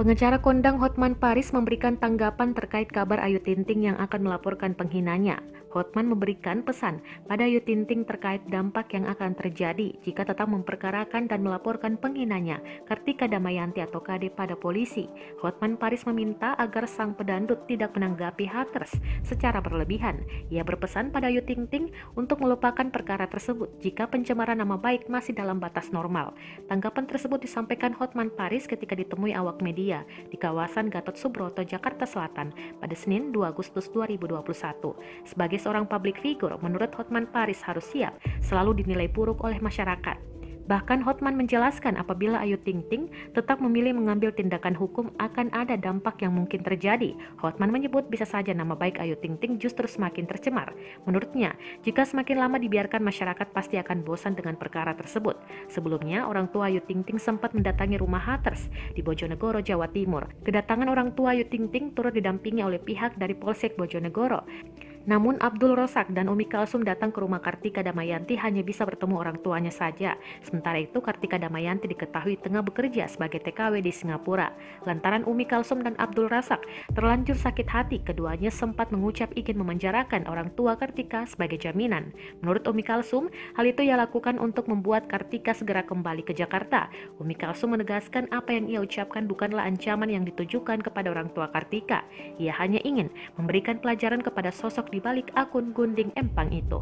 Pengacara kondang Hotman Paris memberikan tanggapan terkait kabar Ayu Ting-Ting yang akan melaporkan penghinanya. Hotman memberikan pesan pada Ayu Ting-Ting terkait dampak yang akan terjadi jika tetap memperkarakan dan melaporkan penghinanya, Kartika Damayanti atau KD, pada polisi. Hotman Paris meminta agar sang pedangdut tidak menanggapi haters secara berlebihan. Ia berpesan pada Ayu Ting-Ting untuk melupakan perkara tersebut jika pencemaran nama baik masih dalam batas normal. Tanggapan tersebut disampaikan Hotman Paris ketika ditemui awak media di kawasan Gatot Subroto, Jakarta Selatan pada Senin 2 Agustus 2021. Sebagai seorang publik figur, menurut Hotman Paris harus siap selalu dinilai buruk oleh masyarakat. Bahkan Hotman menjelaskan apabila Ayu Ting-Ting tetap memilih mengambil tindakan hukum akan ada dampak yang mungkin terjadi. Hotman menyebut bisa saja nama baik Ayu Ting-Ting justru semakin tercemar. Menurutnya, jika semakin lama dibiarkan, masyarakat pasti akan bosan dengan perkara tersebut. Sebelumnya, orang tua Ayu Ting-Ting sempat mendatangi rumah haters di Bojonegoro, Jawa Timur. Kedatangan orang tua Ayu Ting-Ting turut didampingi oleh pihak dari Polsek Bojonegoro. Namun Abdul Rozak dan Umi Kalsum datang ke rumah Kartika Damayanti hanya bisa bertemu orang tuanya saja. Sementara itu Kartika Damayanti diketahui tengah bekerja sebagai TKW di Singapura. Lantaran Umi Kalsum dan Abdul Razak terlanjur sakit hati, keduanya sempat mengucap ingin memenjarakan orang tua Kartika sebagai jaminan. Menurut Umi Kalsum, hal itu ia lakukan untuk membuat Kartika segera kembali ke Jakarta. Umi Kalsum menegaskan apa yang ia ucapkan bukanlah ancaman yang ditujukan kepada orang tua Kartika. Ia hanya ingin memberikan pelajaran kepada sosok di balik akun gunting empang itu.